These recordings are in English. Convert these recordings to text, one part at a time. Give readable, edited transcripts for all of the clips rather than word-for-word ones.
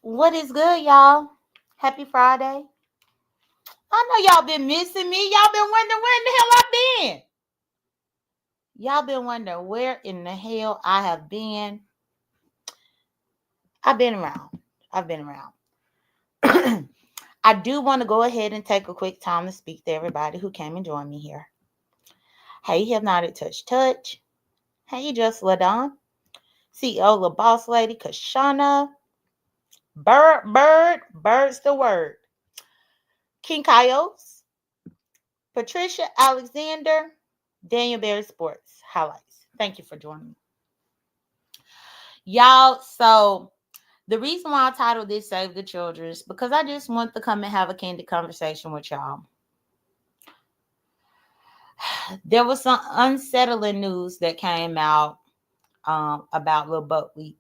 What is good, y'all? Happy Friday. I know y'all been missing me. Y'all been wondering where in the hell I've been. Y'all been wondering where in the hell I have been. I've been around. I've been around. I do want to go ahead and take a quick time to speak to everybody who came and joined me here. Hey, Hypnotic Touch. Hey, Just LaDon. CEO La Boss Lady Kashana. Bird's the word. King Coyotes. Patricia Alexander. Daniel Berry Sports Highlights. Thank you for joining me. Y'all, so the reason why I titled this Save the Children is because I just want to come and have a candid conversation with y'all. There was some unsettling news that came out about Little Buck Week.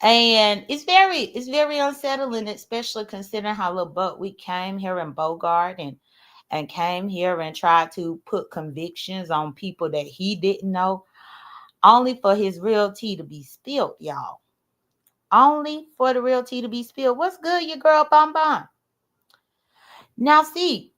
And it's very unsettling, especially considering how Little Buck Week came here in Bogart and came here and tried to put convictions on people that he didn't know, only for his real tea to be spilled, y'all. Only for the real tea to be spilled. What's good, your girl Bon Bon? Now, see,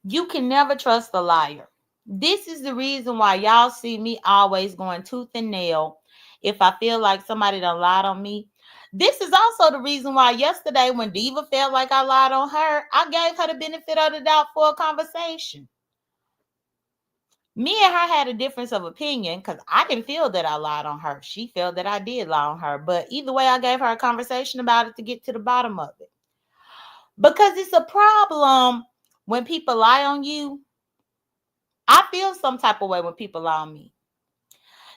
you can never trust a liar. This is the reason why y'all see me always going tooth and nail if I feel like somebody done lied on me. This is also the reason why yesterday when Diva felt like I lied on her, I gave her the benefit of the doubt for a conversation. Me and her had a difference of opinion because I didn't feel that I lied on her. She felt that I did lie on her. But either way, I gave her a conversation about it to get to the bottom of it. Because it's a problem when people lie on you. I feel some type of way when people lie on me.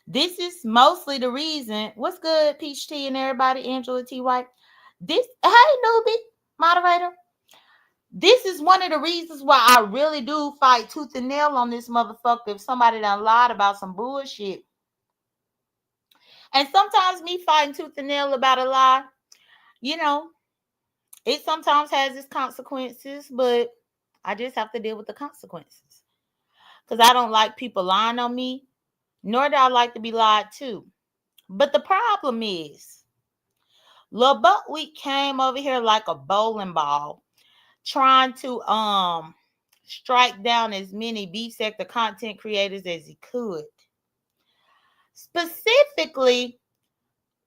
This is mostly the reason. What's good, Peach T and everybody? Angela T. White. Hey, newbie, moderator. This is one of the reasons why I really do fight tooth and nail on this motherfucker if somebody done lied about some bullshit. And sometimes me fighting tooth and nail about a lie, you know, it sometimes has its consequences, but I just have to deal with the consequences. Because I don't like people lying on me, nor do I like to be lied to. But the problem is, Lil Buckwheat came over here like a bowling ball, trying to strike down as many beef sector content creators as he could. Specifically,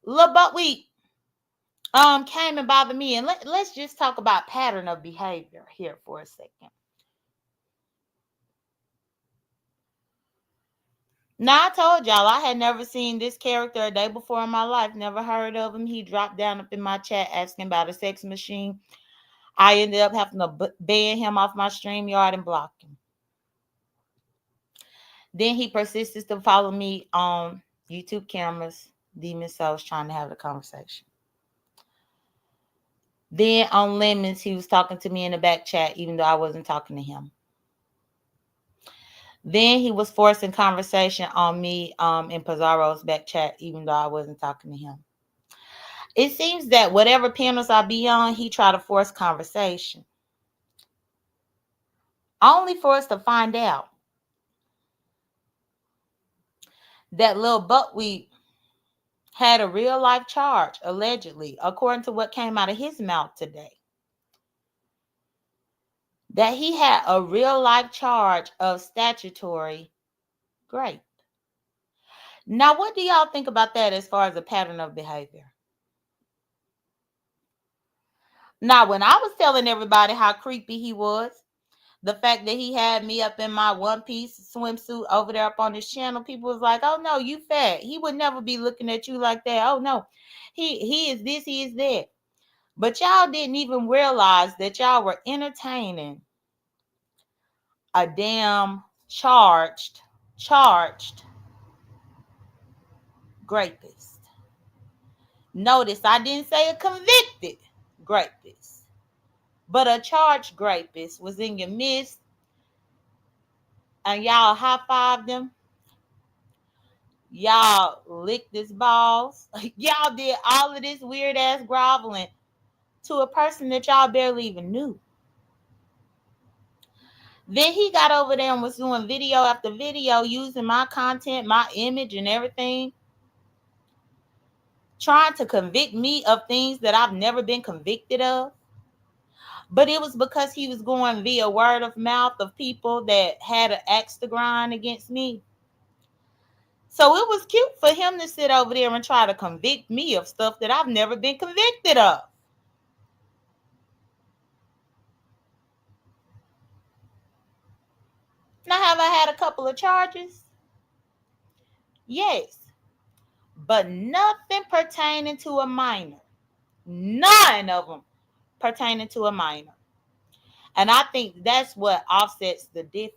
Lil Buckwheat came and bothered me. And let's just talk about pattern of behavior here for a second. Now, I told y'all I had never seen this character a day before in my life. Never heard of him. He dropped down up in my chat asking about a sex machine. I ended up having to ban him off my StreamYard and block him. Then he persisted to follow me on YouTube cameras. Demon Souls trying to have the conversation. Then on Lemons, he was talking to me in the back chat, even though I wasn't talking to him. Then he was forcing conversation on me in Pizarro's back chat, even though I wasn't talking to him. It seems that whatever panels I be on, he try to force conversation. Only for us to find out that Lil Buckwheat had a real life charge, allegedly, according to what came out of his mouth today. That he had a real life charge of statutory rape. Now, what do y'all think about that as far as a pattern of behavior? Now, when I was telling everybody how creepy he was, the fact that he had me up in my one-piece swimsuit over there up on his channel, people was like, oh, no, you fat. He would never be looking at you like that. Oh, no, he is this, he is that. But y'all didn't even realize that y'all were entertaining a damn charged rapist. Notice I didn't say a convicted rapist, but a charged rapist was in your midst, and y'all high-fived him. Y'all licked his balls. Y'all did all of this weird-ass groveling to a person that y'all barely even knew. Then he got over there and was doing video after video using my content, my image, and everything trying to convict me of things that I've never been convicted of. But it was because he was going via word of mouth of people that had an axe to grind against me. So it was cute for him to sit over there and try to convict me of stuff that I've never been convicted of. Now, have I had a couple of charges? Yes. But nothing pertaining to a minor. None of them pertaining to a minor. And I think that's what offsets the difference.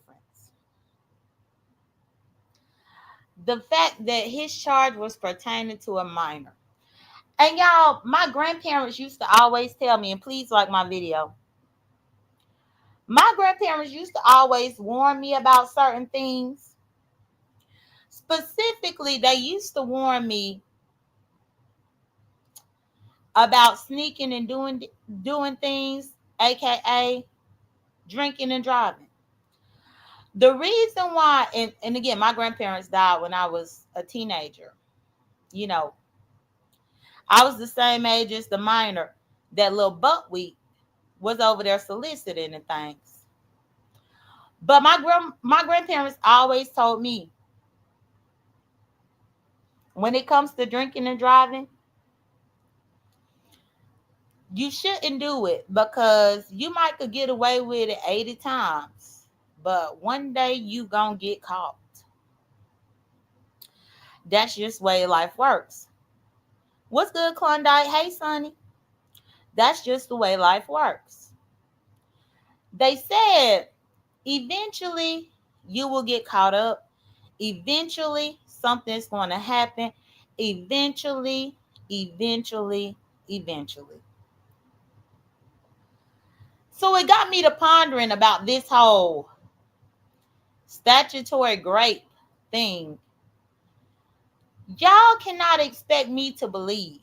The fact that his charge was pertaining to a minor. And y'all, my grandparents used to always tell me, and please like my video. My grandparents used to always warn me about certain things. Specifically, they used to warn me about sneaking and doing things, aka drinking and driving. The reason why, and again, my grandparents died when I was a teenager. You know, I was the same age as the minor that little buckwheat was over there soliciting and things. But my grandparents always told me, when it comes to drinking and driving, you shouldn't do it because you might could get away with it 80 times, but one day you gonna get caught. That's just the way life works. What's good, Klondike? Hey, Sonny. That's just the way life works. They said eventually you will get caught up. Eventually something's going to happen. Eventually, eventually, eventually. So it got me to pondering about this whole statutory grape thing. Y'all cannot expect me to believe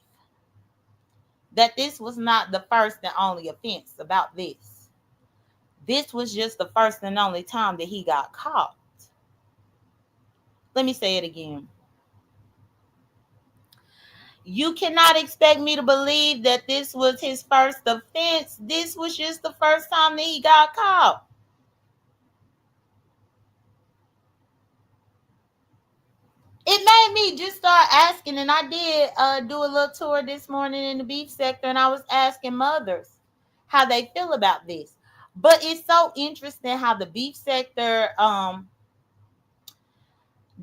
that this was not the first and only offense about this. This was just the first and only time that he got caught. Let me say it again. You cannot expect me to believe that this was his first offense. This was just the first time that he got caught. It made me just start asking, and I did do a little tour this morning in the beef sector, and I was asking mothers how they feel about this. But it's so interesting how the beef sector,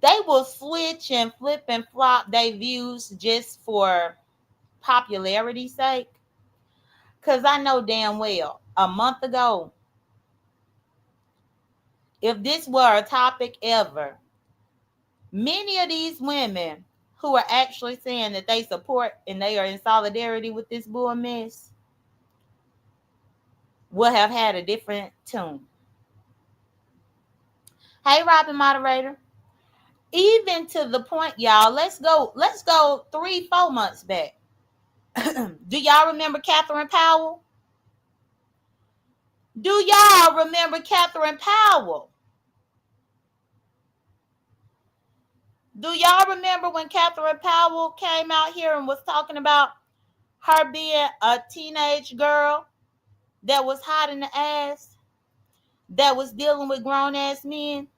they will switch and flip and flop their views just for popularity's sake. Because I know damn well, a month ago, if this were a topic ever, many of these women who are actually saying that they support and they are in solidarity with this bull mess will have had a different tune. Hey, Robin moderator. Even to the point, y'all, let's go 3-4 months back. Do y'all remember Catherine Powell? Do y'all remember Catherine Powell? Do y'all remember when Catherine Powell came out here and was talking about her being a teenage girl that was hot in the ass, that was dealing with grown-ass men?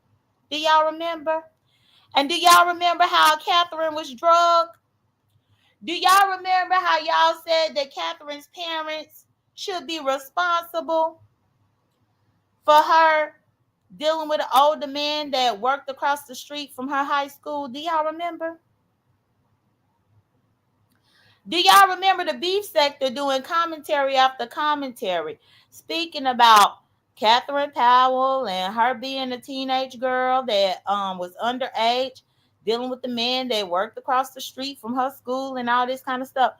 Do y'all remember? And do y'all remember how Catherine was drugged? Do y'all remember how y'all said that Catherine's parents should be responsible for her dealing with an older man that worked across the street from her high school? Do y'all remember? Do y'all remember the beef sector doing commentary after commentary, speaking about Catherine Powell and her being a teenage girl that was underage, dealing with the man that worked across the street from her school and all this kind of stuff?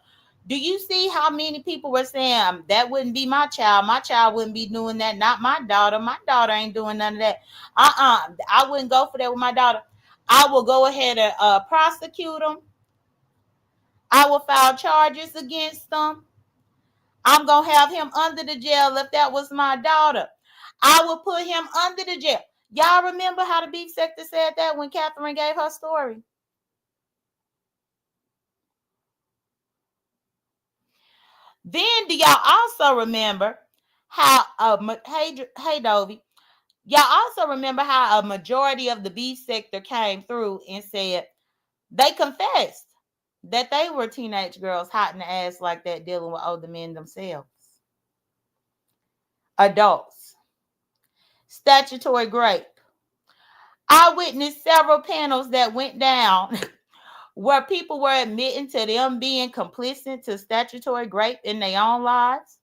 Do you see how many people were saying that wouldn't be my child? My child wouldn't be doing that. Not my daughter. My daughter ain't doing none of that. I wouldn't go for that with my daughter. I will go ahead and prosecute them. I will file charges against them. I'm going to have him under the jail if that was my daughter. I will put him under the jail. Y'all remember how the beef sector said that when Catherine gave her story? Then do y'all also remember how hey Dovey, y'all also remember how a majority of the beef sector came through and said they confessed that they were teenage girls hot in the ass like that, dealing with older men themselves. Adults. Statutory grape. I witnessed several panels that went down where people were admitting to them being complicit to statutory rape in their own lives.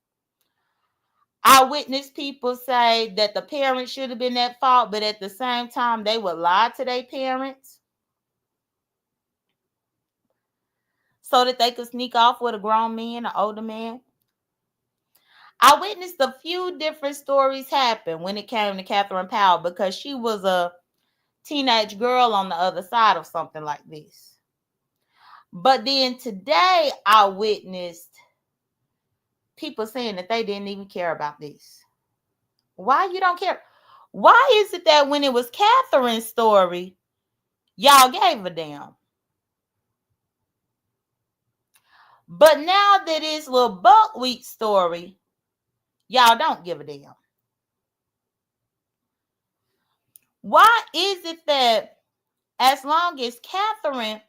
I witnessed people say that the parents should have been at fault, but at the same time, they would lie to their parents so that they could sneak off with a grown man, an older man. I witnessed a few different stories happen when it came to Catherine Powell because she was a teenage girl on the other side of something like this. But then today, I witnessed people saying that they didn't even care about this. Why you don't care? Why is it that when it was Catherine's story, y'all gave a damn? But now that it's little Buckwheat story, y'all don't give a damn. Why is it that as long as Catherine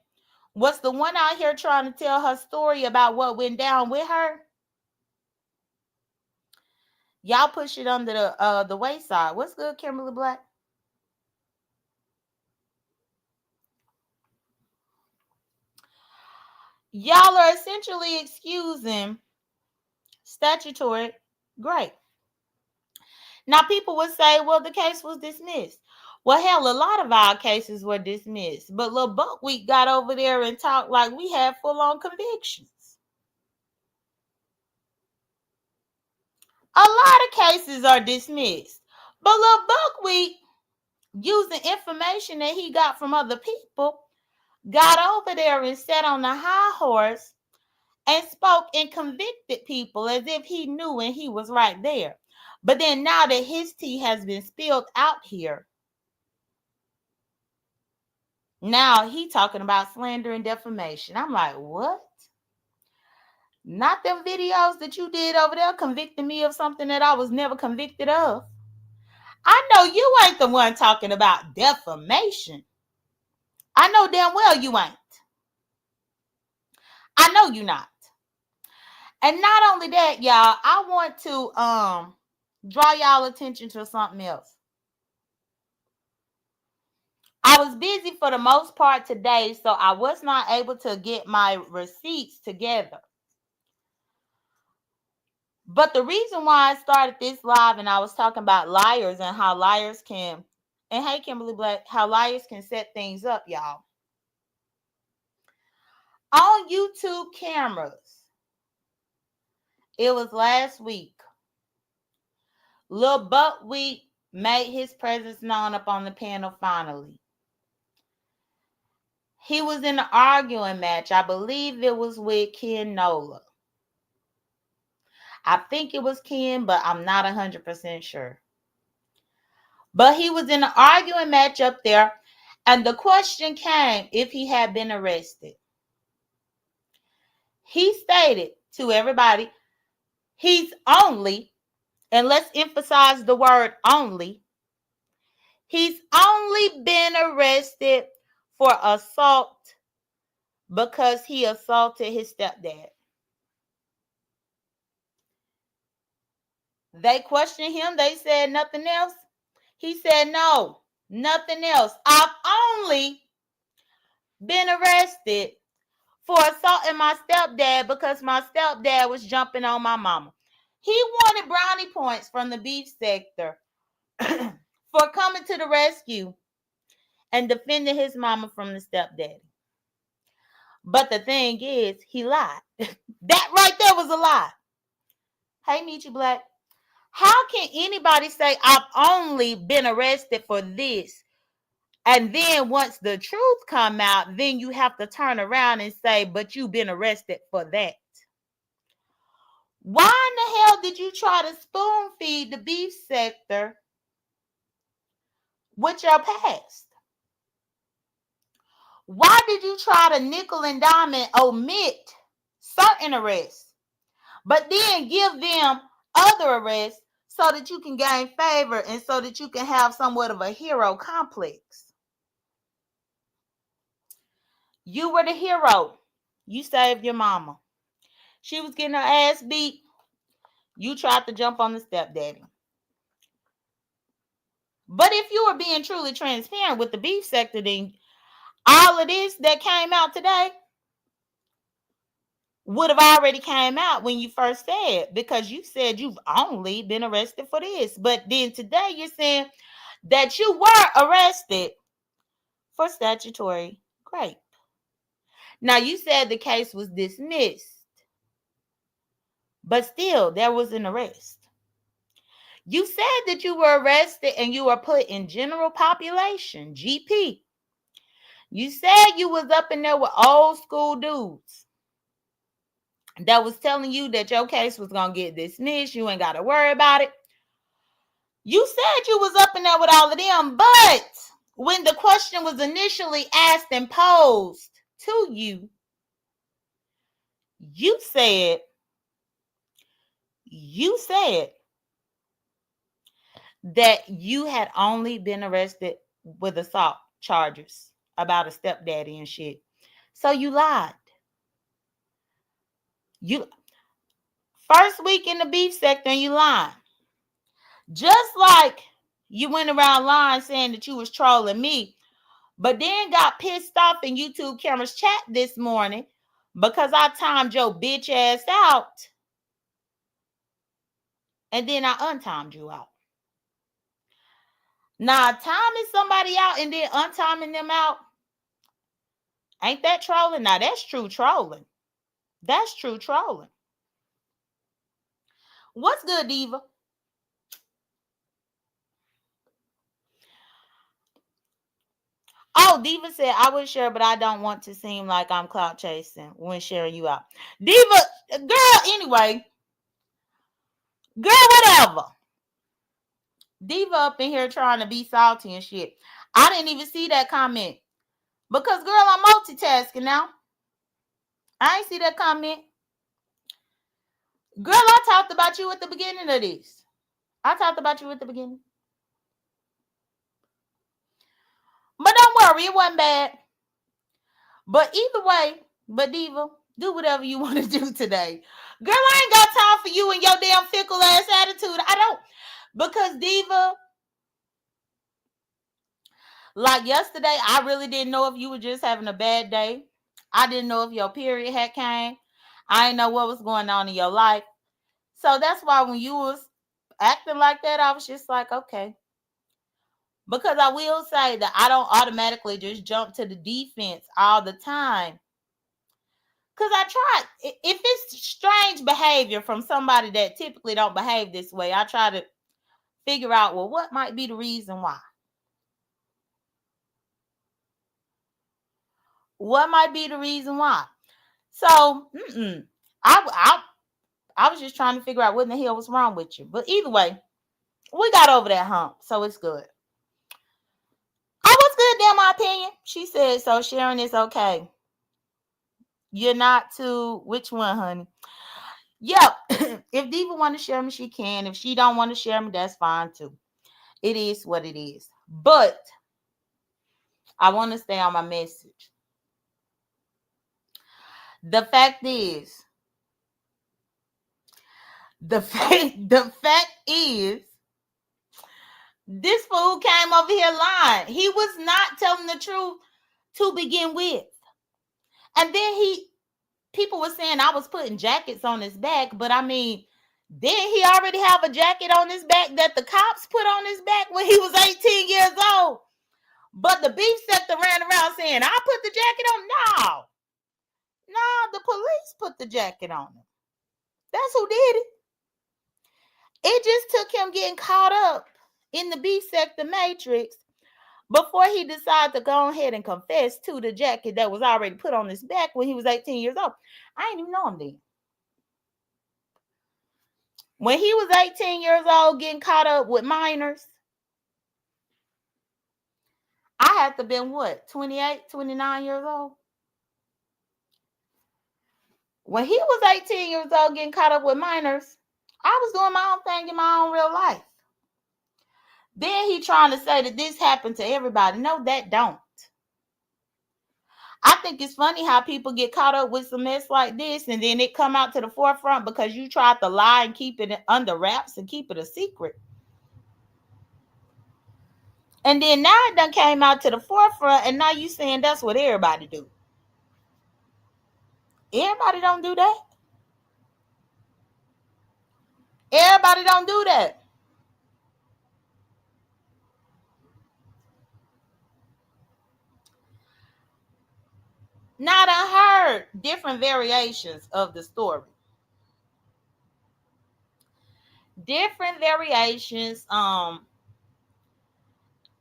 was the one out here trying to tell her story about what went down with her, y'all push it under the wayside? What's good, Kimberly Black? Y'all are essentially excusing statutory rape. Now, people would say, well, the case was dismissed. Well, hell, a lot of our cases were dismissed. But Lil Buckwheat got over there and talked like we had full-on convictions. A lot of cases are dismissed. But Lil Buckwheat, using information that he got from other people, got over there and sat on the high horse and spoke and convicted people as if he knew and he was right there. But then now that his tea has been spilled out here, now he talking about slander and defamation. I'm like, what? Not them videos that you did over there convicting me of something that I was never convicted of. I know you ain't the one talking about defamation. I know damn well you ain't. I know you not. And not only that, y'all, I want to draw y'all attention to something else. I was busy for the most part today, so I was not able to get my receipts together. But the reason why I started this live and I was talking about liars and how liars can, and hey, Kimberly Black, how liars can set things up, y'all. On YouTube cameras, it was last week, Lil Buckwheat made his presence known up on the panel finally. He was in an arguing match. I believe it was with Ken Nola. I think it was Ken, but I'm not 100% sure. But he was in an arguing match up there, and the question came if he had been arrested. He stated to everybody, he's only, and let's emphasize the word only, he's only been arrested for assault because he assaulted his stepdad. They questioned him. They said nothing else. He said, no, nothing else. I've only been arrested for assaulting my stepdad because my stepdad was jumping on my mama. He wanted brownie points from the beef sector for coming to the rescue and defending his mama from the stepdaddy. But the thing is, he lied. That right there was a lie. Hey, Nietzsche Black. How can anybody say I've only been arrested for this? And then once the truth come out, then you have to turn around and say, but you've been arrested for that. Why in the hell did you try to spoon feed the beef sector with your past? Why did you try to nickel and dime and omit certain arrests, but then give them other arrests so that you can gain favor and so that you can have somewhat of a hero complex. You were the hero. You saved your mama. She was getting her ass beat. You tried to jump on the stepdaddy. But if you were being truly transparent with the beef sector, then all of this that came out today would have already came out when you first said, because you said you've only been arrested for this. But then today you're saying that you were arrested for statutory rape. Now, you said the case was dismissed, but still there was an arrest. You said that you were arrested and you were put in general population, GP. You said you was up in there with old school dudes that was telling you that your case was going to get dismissed. You ain't got to worry about it. You said you was up in there with all of them, but when the question was initially asked and posed to you, you said that you had only been arrested with assault charges about a stepdaddy and shit. So you lied. You first week in the beef sector and you lied. Just like you went around lying saying that you was trolling me, but then got pissed off in YouTube cameras chat this morning because I timed your bitch ass out. And then I untimed you out. Now, timing somebody out and then untiming them out, ain't that trolling? Now, that's true trolling. That's true trolling. What's good, Diva? Oh, Diva said, I would share, but I don't want to seem like I'm clout chasing when sharing you out. Diva, girl, anyway. Girl, whatever. Diva up in here trying to be salty and shit. I didn't even see that comment. Because, girl, I'm multitasking now. I ain't see that comment. Girl, I talked about you at the beginning of this. I talked about you at the beginning. But don't worry, it wasn't bad. But either way, but Diva, do whatever you want to do today. Girl, I ain't got time for you and your damn fickle ass attitude. I don't. Because Diva, like yesterday, I really didn't know if you were just having a bad day. I didn't know if your period had came. I didn't know what was going on in your life. So that's why when you was acting like that, I was just like, okay. Because I will say that I don't automatically just jump to the defense all the time. Because I try, if it's strange behavior from somebody that typically don't behave this way, I try to figure out, well, what might be the reason why? What might be the reason why? So, I was just trying to figure out what in the hell was wrong with you. But either way, we got over that hump, so it's good. I was good, damn my opinion. She said, so sharing is okay. You're not too, which one, honey? Yeah, if Diva want to share me, she can. If she don't want to share me, that's fine too. It is what it is. But I want to stay on my message. The fact is, the fact is, this fool came over here lying. He was not telling the truth to begin with. And then people were saying I was putting jackets on his back, but I mean, didn't he already have a jacket on his back that the cops put on his back when he was 18 years old? But the beef sector ran around saying, I put the jacket on. No, the police put the jacket on him. That's who did it. It just took him getting caught up in the beef sector matrix before he decided to go ahead and confess to the jacket that was already put on his back when he was 18 years old. I didn't even know him then. When he was 18 years old getting caught up with minors, I had to been what, 28, 29 years old? When he was 18 years old getting caught up with minors, I was doing my own thing in my own real life. Then he trying to say that this happened to everybody. No, that don't. I think it's funny how people get caught up with some mess like this and then it come out to the forefront because you tried to lie and keep it under wraps and keep it a secret. And then now it done came out to the forefront and now you saying that's what everybody do. Everybody don't do that. Everybody don't do that. Now I heard different variations of the story. Different variations.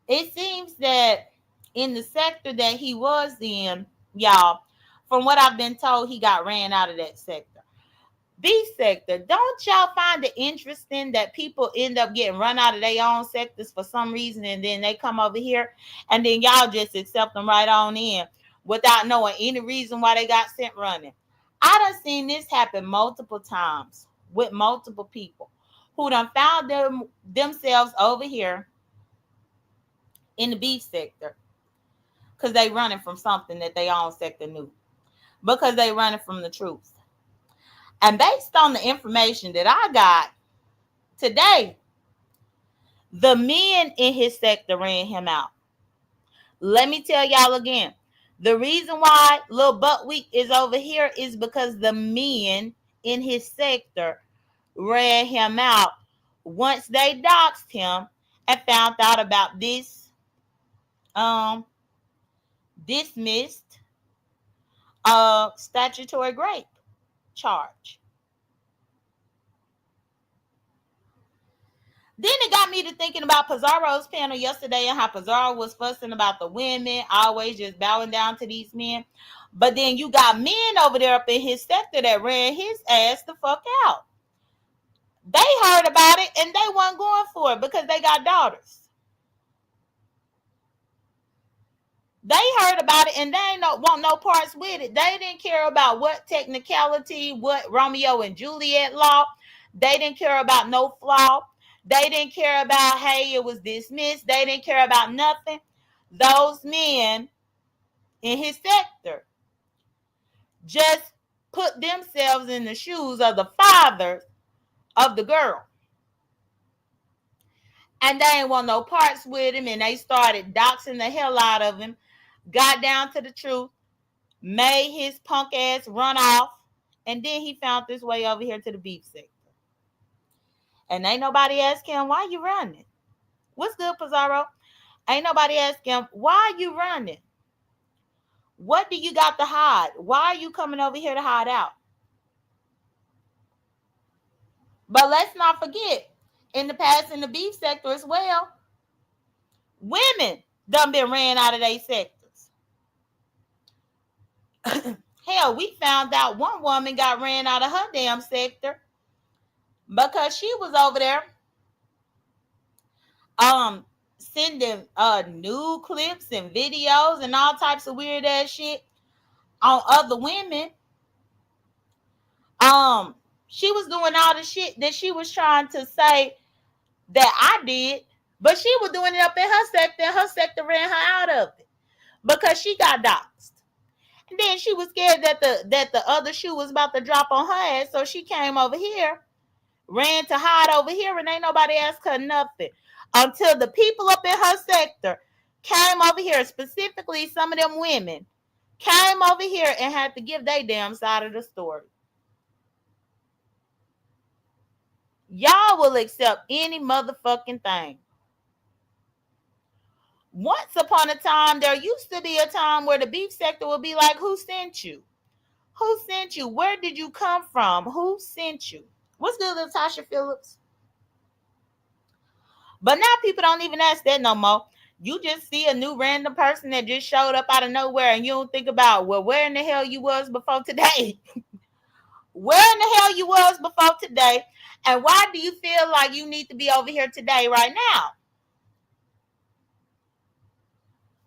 It seems that in the sector that he was in, y'all, from what I've been told, he got ran out of that sector. B sector, don't y'all find it interesting that people end up getting run out of their own sectors for some reason and then they come over here and then y'all just accept them right on in without knowing any reason why they got sent running? I done seen this happen multiple times with multiple people who done found themselves over here in the B sector because they running from something that they own sector knew, because they running from the truth. And based on the information that I got today, the men in his sector ran him out. Let me tell y'all again. The reason why Lil Buttweek is over here is because the men in his sector ran him out once they doxed him and found out about this dismissed statutory rape charge. Then it got me to thinking about Pizarro's panel yesterday and how Pizarro was fussing about the women, always just bowing down to these men. But then you got men over there up in his sector that ran his ass the fuck out. They heard about it and they weren't going for it because they got daughters. They heard about it and they ain't want no parts with it. They didn't care about what technicality, what Romeo and Juliet law. They didn't care about no flaw. They didn't care about, hey, it was dismissed. They didn't care about nothing. Those men in his sector just put themselves in the shoes of the father of the girl. And they ain't want no parts with him. And they started doxing the hell out of him. Got down to the truth. Made his punk ass run off. And then he found his way over here to the beef sector. And ain't nobody ask him, why you running? What's good, Pizarro? Ain't nobody ask him, why you running? What do you got to hide? Why are you coming over here to hide out? But let's not forget, in the past, in the beef sector as well, women done been ran out of their sectors. Hell, we found out one woman got ran out of her damn sector because she was over there sending nude clips and videos and all types of weird ass shit on other women. She was doing all the shit that she was trying to say that I did, but she was doing it up in her sector, and her sector ran her out of it because she got doxxed. And then she was scared that the other shoe was about to drop on her ass, so she came over here, ran to hide over here, and ain't nobody asked her nothing until the people up in her sector came over here, specifically some of them women came over here and had to give their damn side of the story. Y'all will accept any motherfucking thing. Once upon a time, there used to be a time where the beef sector would be like, who sent you? Who sent you? Where did you come from? Who sent you? What's good, Latasha Phillips? But now people don't even ask that no more. You just see a new random person that just showed up out of nowhere and you don't think about, well, where in the hell you was before today? Where in the hell you was before today? And why do you feel like you need to be over here today right now?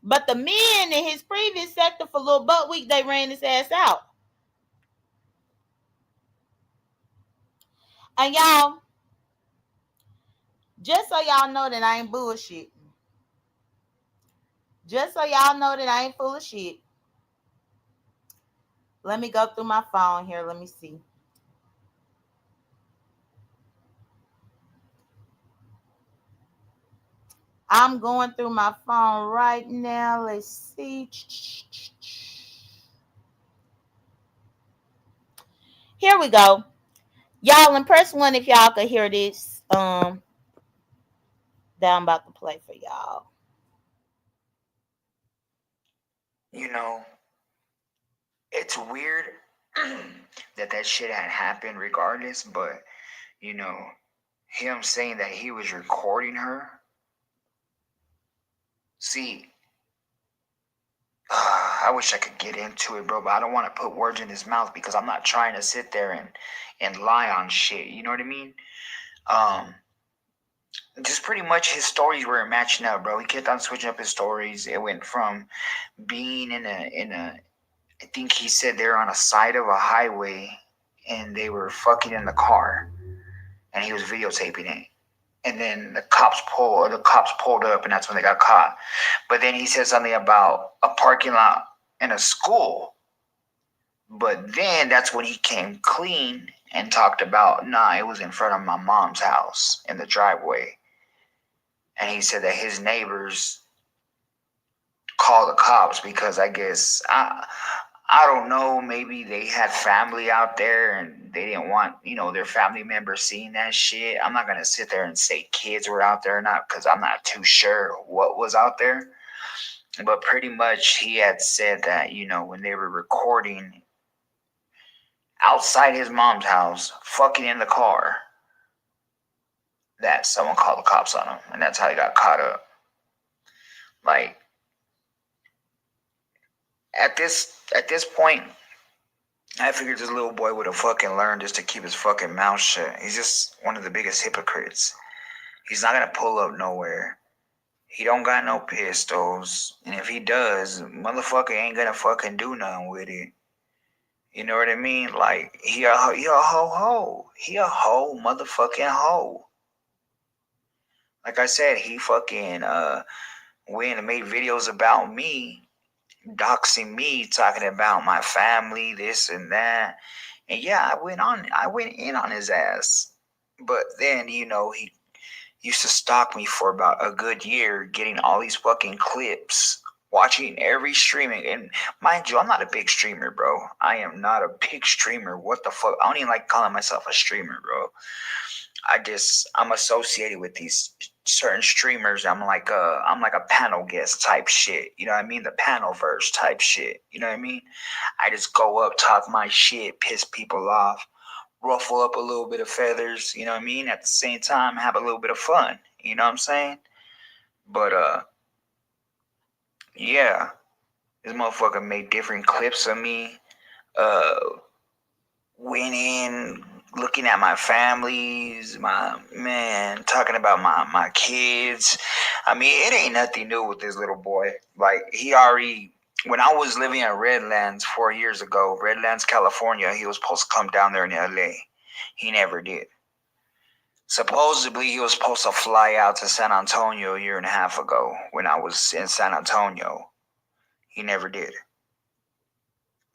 But the men in his previous sector for Lil Buttweek, they ran his ass out. And y'all, just so y'all know that I ain't bullshit. Just so y'all know that I ain't full of shit. Let me go through my phone here. Let me see. I'm going through my phone right now. Let's see. Here we go. Y'all, and press one if y'all could hear this. That I'm about to play for y'all. You know, it's weird that shit had happened regardless, but, you know, him saying that he was recording her. See, I wish I could get into it, bro, but I don't want to put words in his mouth because I'm not trying to sit there and lie on shit. You know what I mean? Um, just pretty much his stories were matching up, bro. He kept on switching up his stories. It went from being in a I think he said they're on a side of a highway and they were fucking in the car and he was videotaping it. And then the cops pulled up and that's when they got caught. But then he said something about a parking lot in a school. But then that's when he came clean and talked about, nah, it was in front of my mom's house in the driveway. And he said that his neighbors called the cops because I don't know, maybe they had family out there and they didn't want, their family members seeing that shit. I'm not going to sit there and say kids were out there or not because I'm not too sure what was out there. But pretty much he had said that, when they were recording outside his mom's house, fucking in the car, that someone called the cops on him. And that's how he got caught up. Like, at this point, I figured this little boy would have fucking learned just to keep his fucking mouth shut. He's just one of the biggest hypocrites. He's not gonna pull up nowhere. He don't got no pistols, and if he does, motherfucker ain't gonna fucking do nothing with it. You know what I mean? Like he a ho. He a hoe motherfucking hoe. Like I said, he fucking went and made videos about me, doxing me, talking about my family, this and that. And yeah, I went in on his ass. But then, he used to stalk me for about a good year, getting all these fucking clips, watching every streaming. And mind you, I'm not a big streamer, bro. I am not a big streamer. What the fuck? I don't even like calling myself a streamer, bro. I'm associated with these certain streamers. I'm like a panel guest type shit. You know what I mean? The panel verse type shit. You know what I mean? I just go up, talk my shit, piss people off, ruffle up a little bit of feathers. You know what I mean? At the same time, have a little bit of fun. You know what I'm saying? But yeah, this motherfucker made different clips of me. Uh, went in looking at my families, my man, talking about my kids. I mean, it ain't nothing new with this little boy. Like he already, when I was living in Redlands 4 years ago, Redlands, California, he was supposed to come down there in LA. He never did. Supposedly he was supposed to fly out to San Antonio a year and a half ago when I was in San Antonio. He never did.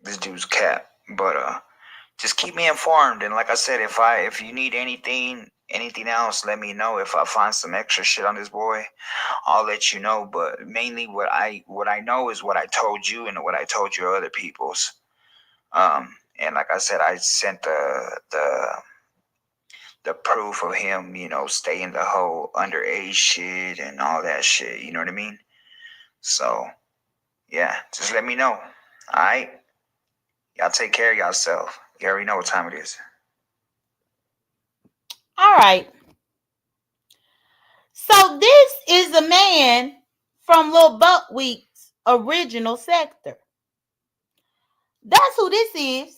This dude's cat. But just keep me informed. And like I said, if you need anything else, let me know. If I find some extra shit on this boy, I'll let you know. But mainly what I know is what I told you and what I told your other peoples. And like I said, I sent the proof of him, staying the whole underage shit and all that shit. You know what I mean? So yeah, just let me know. All right, y'all take care of yourself. You already know what time it is. All right. So this is a man from Lil Buckweek's original sector. That's who this is.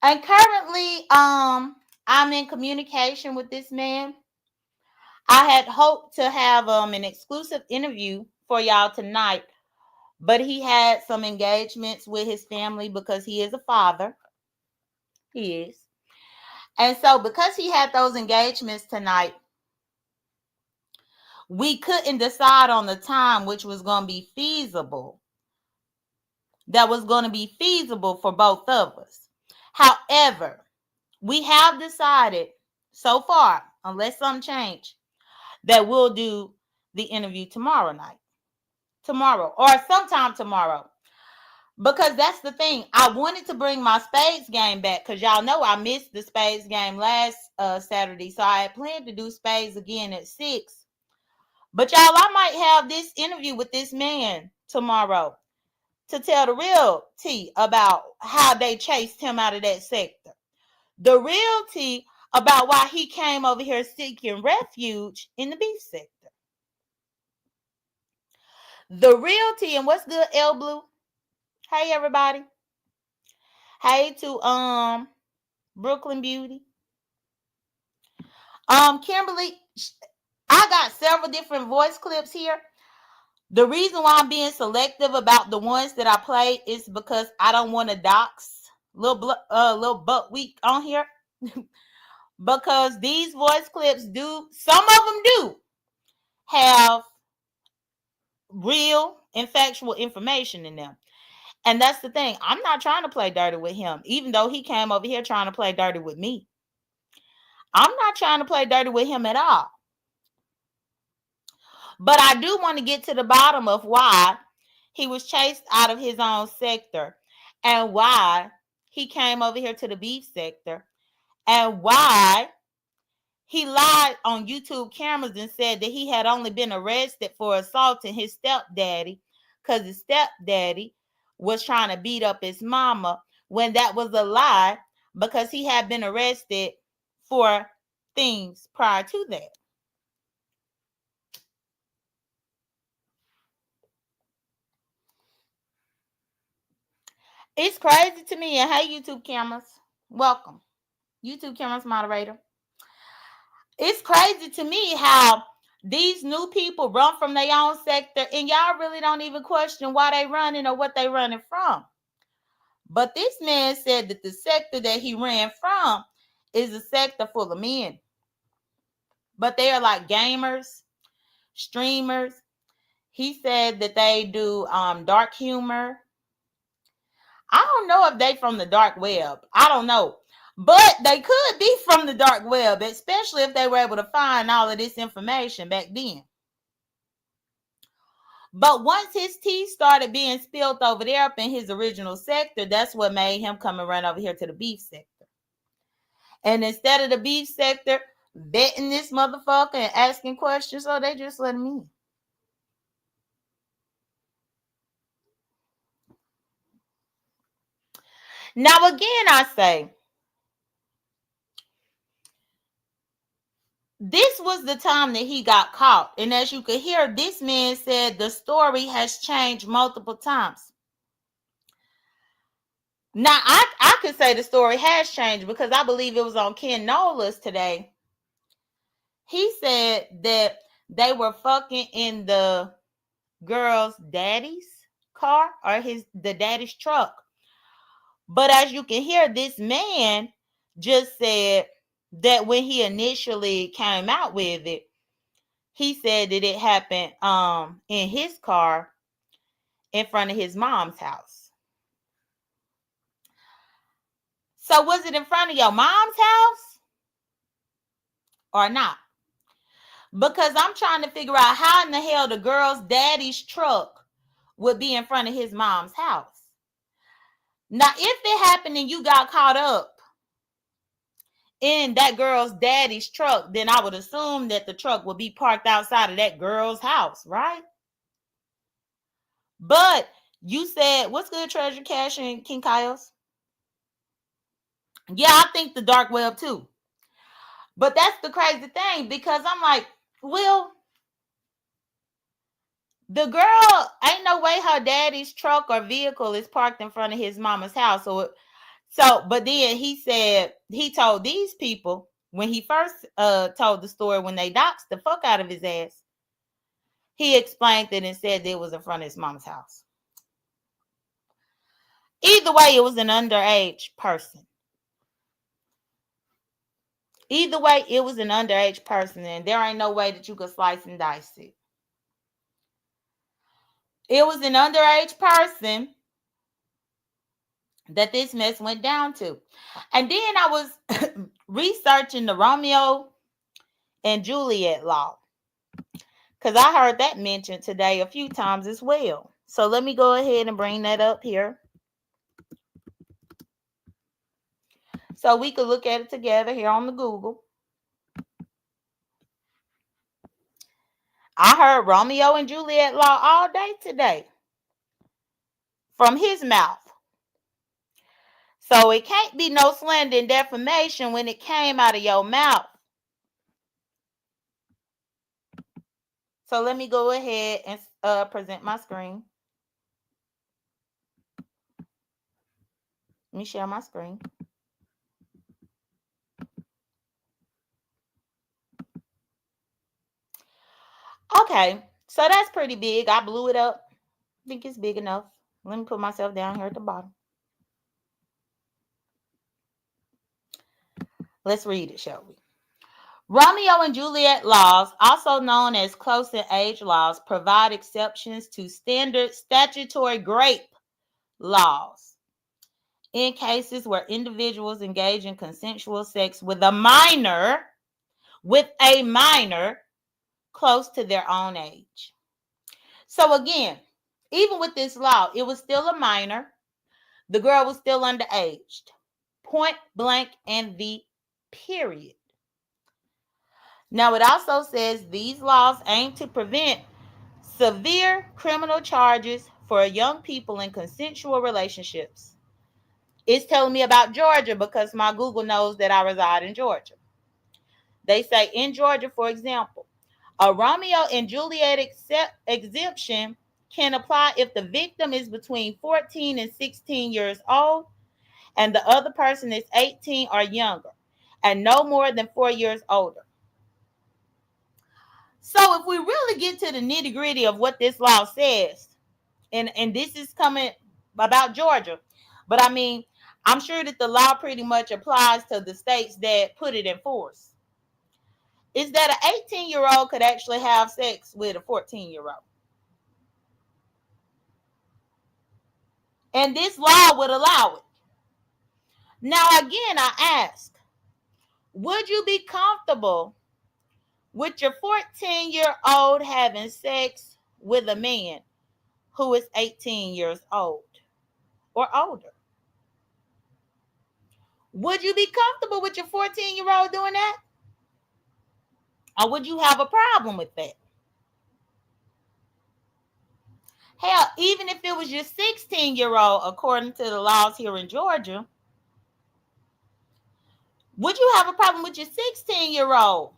And currently, I'm in communication with this man. I had hoped to have an exclusive interview for y'all tonight, but he had some engagements with his family because he is a father. He is. And so because he had those engagements tonight, we couldn't decide on the time which was going to be feasible. That was going to be feasible for both of us. However, we have decided so far, unless something change, that we'll do the interview tomorrow night. Tomorrow or sometime tomorrow. Because that's the thing. I wanted to bring my spades game back because y'all know I missed the spades game last Saturday. So I had planned to do spades again at 6. But y'all, I might have this interview with this man tomorrow to tell the real tea about how they chased him out of that sector. The real tea about why he came over here seeking refuge in the beef sector. The real tea, and what's good, L Blue? Hey everybody. Hey to Brooklyn Beauty. Kimberly, I got several different voice clips here. The reason why I'm being selective about the ones that I play is because I don't want to dox little butt week on here. Because these voice clips do, some of them do have real and factual information in them. And that's the thing. I'm not trying to play dirty with him, even though he came over here trying to play dirty with me. I'm not trying to play dirty with him at all. But I do want to get to the bottom of why he was chased out of his own sector and why he came over here to the beef sector and why he lied on YouTube cameras and said that he had only been arrested for assaulting his stepdaddy because his stepdaddy was trying to beat up his mama, when that was a lie because he had been arrested for things prior to that. It's crazy to me. And hey, YouTube cameras, welcome. YouTube cameras moderator. It's crazy to me how these new people run from their own sector and y'all really don't even question why they running or what they running from. But this man said that the sector that he ran from is a sector full of men. But they are like gamers, streamers. He said that they do dark humor. I don't know if they from the dark web. I don't know. But they could be from the dark web, especially if they were able to find all of this information back then. But once his tea started being spilled over there up in his original sector, that's what made him come and run over here to the beef sector. And instead of the beef sector vetting this motherfucker and asking questions, so they just let him in. Now, again, I say, this was the time that he got caught. And as you could hear, this man said the story has changed multiple times. Now, I could say the story has changed because I believe it was on Ken Nola's today. He said that they were fucking in the girl's daddy's car or the daddy's truck. But as you can hear, this man just said that when he initially came out with it, he said that it happened in his car in front of his mom's house. So was it in front of your mom's house or not? Because I'm trying to figure out how in the hell the girl's daddy's truck would be in front of his mom's house. Now, if it happened and you got caught up in that girl's daddy's truck, then I would assume that the truck would be parked outside of that girl's house, right? But you said, what's good, Treasure Cash and King Kyle's? Yeah, I think the dark web too. But that's the crazy thing because I'm like, well, the girl, ain't no way her daddy's truck or vehicle is parked in front of his mama's house. But then he said, he told these people when he first told the story when they doxed the fuck out of his ass, he explained it and said that it was in front of his mama's house. Either way, it was an underage person. Either way, it was an underage person, and there ain't no way that you could slice and dice it. It was an underage person that this mess went down to. And then I was researching the Romeo and Juliet law, because I heard that mentioned today a few times as well. So let me go ahead and bring that up here so we could look at it together here on the Google. I heard Romeo and Juliet law all day today from his mouth. So it can't be no slander and defamation when it came out of your mouth. So let me go ahead and present my screen. Let me share my screen. Okay, so that's pretty big. I blew it up. I think it's big enough. Let me put myself down here at the bottom. Let's read it, shall we? Romeo and Juliet laws, also known as close in age laws, provide exceptions to standard statutory rape laws in cases where individuals engage in consensual sex with a minor close to their own age. So again, even with this law, it was still a minor. The girl was still underage. Point blank and the period. Now, it also says these laws aim to prevent severe criminal charges for young people in consensual relationships. It's telling me about Georgia because my Google knows that I reside in Georgia. They say in Georgia, for example, a Romeo and Juliet exemption can apply if the victim is between 14 and 16 years old and the other person is 18 or younger and no more than 4 years older. So if we really get to the nitty gritty of what this law says, and this is coming about Georgia, but I mean, I'm sure that the law pretty much applies to the states that put it in force, is that an 18-year-old could actually have sex with a 14-year-old. And this law would allow it. Now, again, I ask, would you be comfortable with your 14-year-old having sex with a man who is 18 years old or older? Would you be comfortable with your 14-year-old doing that? Or would you have a problem with that? Hell, even if it was your 16-year-old, according to the laws here in Georgia, would you have a problem with your 16-year-old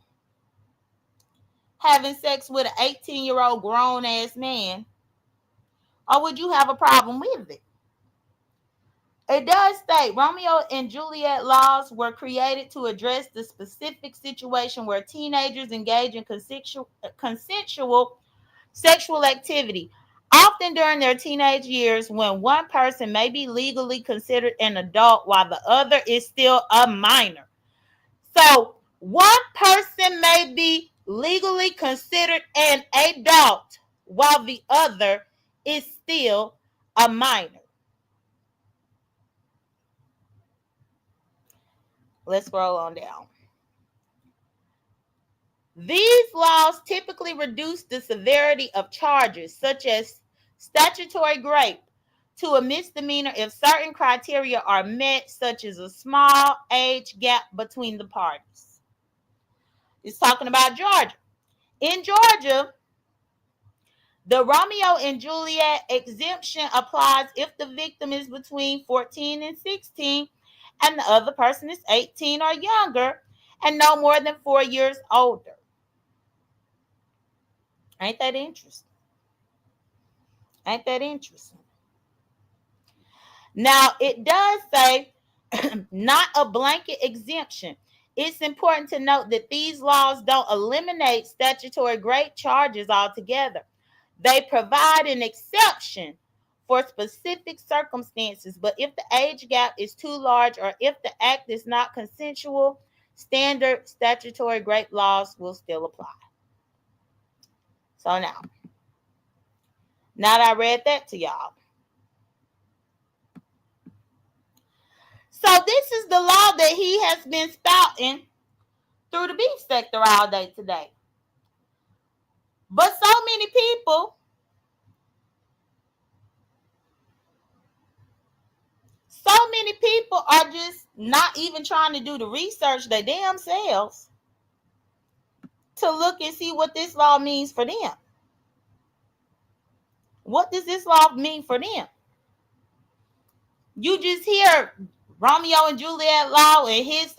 having sex with an 18-year-old grown-ass man? Or would you have a problem with it? It does state Romeo and Juliet laws were created to address the specific situation where teenagers engage in consensual sexual activity, often during their teenage years when one person may be legally considered an adult while the other is still a minor. So one person may be legally considered an adult while the other is still a minor. Let's scroll on down. These laws typically reduce the severity of charges such as statutory rape to a misdemeanor if certain criteria are met, such as a small age gap between the parties. It's talking about Georgia. In Georgia, the Romeo and Juliet exemption applies if the victim is between 14 and 16 and the other person is 18 or younger and no more than 4 years older. Ain't that interesting? Ain't that interesting? Now, it does say not a blanket exemption. It's important to note that these laws don't eliminate statutory rape charges altogether. They provide an exception for specific circumstances, but if the age gap is too large or if the act is not consensual, standard statutory rape laws will still apply. So now that I read that to y'all. So this is the law that he has been spouting through the beef sector all day today. But so many people are just not even trying to do the research they damn selves to look and see what this law means for them. What does this law mean for them? You just hear Romeo and Juliet law and his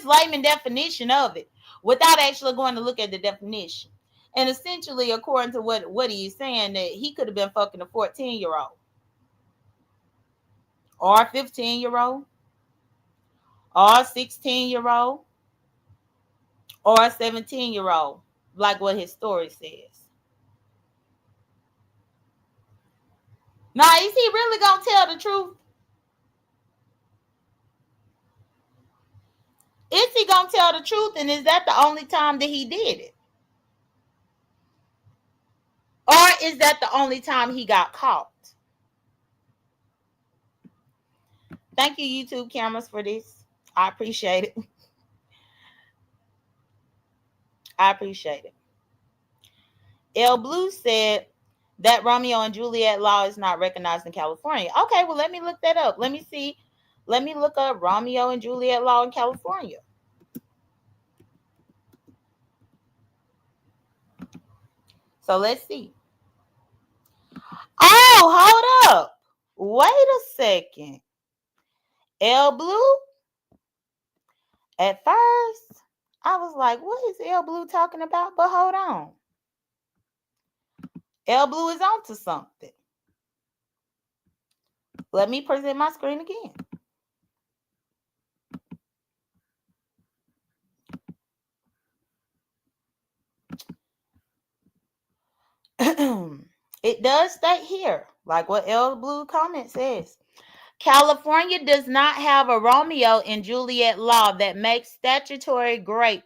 layman definition of it without actually going to look at the definition. And essentially, according to what he's saying, that he could have been fucking a 14-year-old or a 15-year-old or a 16-year-old or a 17-year-old, like what his story says. Now, is he really going to tell the truth? Is he going to tell the truth? And is that the only time that he did it? Or is that the only time he got caught? Thank you, YouTube cameras, for this. I appreciate it. I appreciate it. L Blue said that Romeo and Juliet law is not recognized in California. Okay, well, let me look that up. Let me see. Let me look up Romeo and Juliet law in California. So let's see. Oh, hold up. Wait a second. L Blue? At first, I was like, what is L Blue talking about? But hold on. L Blue is onto something. Let me present my screen again. It does state here, like what L Blue comment says, California does not have a Romeo and Juliet law that makes statutory rape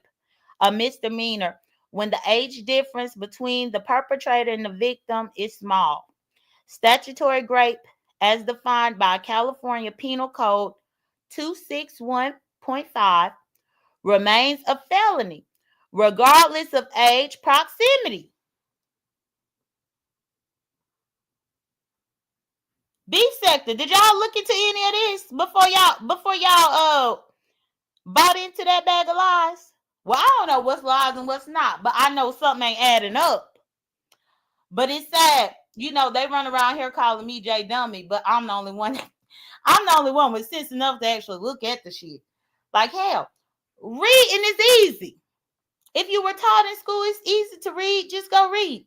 a misdemeanor when the age difference between the perpetrator and the victim is small. Statutory rape, as defined by California Penal Code 261.5, remains a felony, regardless of age proximity. B sector, did y'all look into any of this before y'all bought into that bag of lies? Well, I don't know what's lies and what's not, but I know something ain't adding up. But it's sad, they run around here calling me J.Dunn, but I'm the only one. I'm the only one with sense enough to actually look at the shit. Like hell, reading is easy. If you were taught in school it's easy to read, just go read.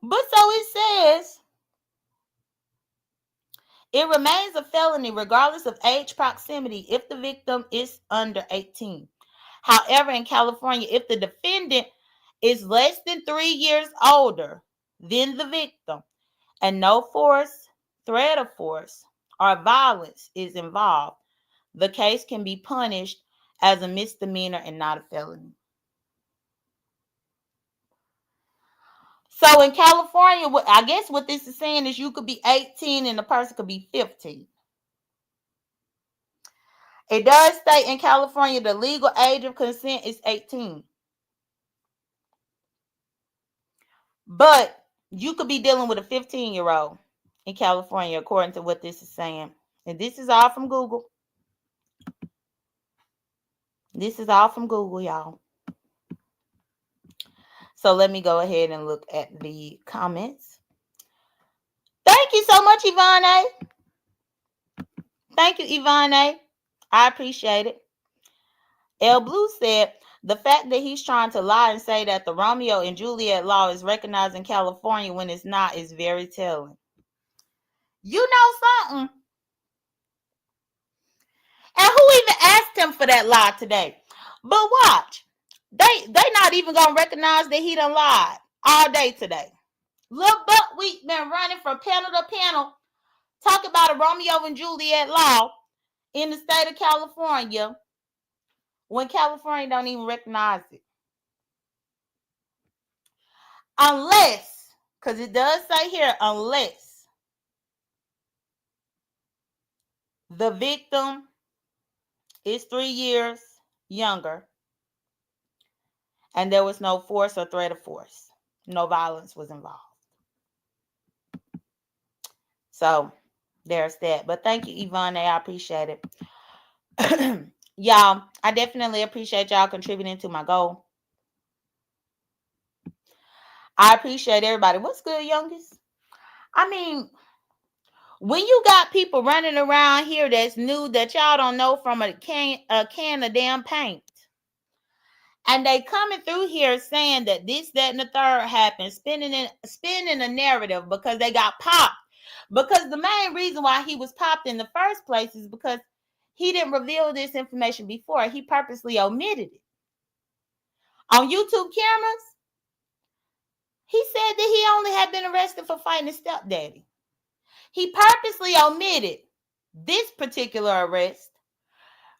But so it says, it remains a felony regardless of age proximity if the victim is under 18. However, in California, if the defendant is less than 3 years older than the victim and no force, threat of force, or violence is involved, the case can be punished as a misdemeanor and not a felony. So in California, I guess what this is saying is you could be 18 and the person could be 15. It does state in California the legal age of consent is 18. But you could be dealing with a 15-year-old in California, according to what this is saying. And this is all from Google. This is all from Google, y'all. So let me go ahead and look at the comments. Thank you so much, Ivane. Thank you, Ivane. I appreciate it. L Blue said, the fact that he's trying to lie and say that the Romeo and Juliet law is recognized in California when it's not is very telling. You know something? And who even asked him for that lie today? But watch. They not even going to recognize that he done lied all day today. Lil Buckwheat been running from panel to panel Talk about a Romeo and Juliet law in the state of California when California don't even recognize it. Unless, because it does say here, unless the victim is 3 years younger and there was no force or threat of force. No violence was involved. So there's that. But thank you, Yvonne. I appreciate it. Y'all, I definitely appreciate y'all contributing to my goal. I appreciate everybody. What's good, youngest? I mean, when you got people running around here that's new that y'all don't know from a can of damn paint, and they coming through here saying that this, that, and the third happened, spinning a narrative because they got popped. Because the main reason why he was popped in the first place is because he didn't reveal this information before. He purposely omitted it. On YouTube cameras, he said that he only had been arrested for fighting his stepdaddy. He purposely omitted this particular arrest,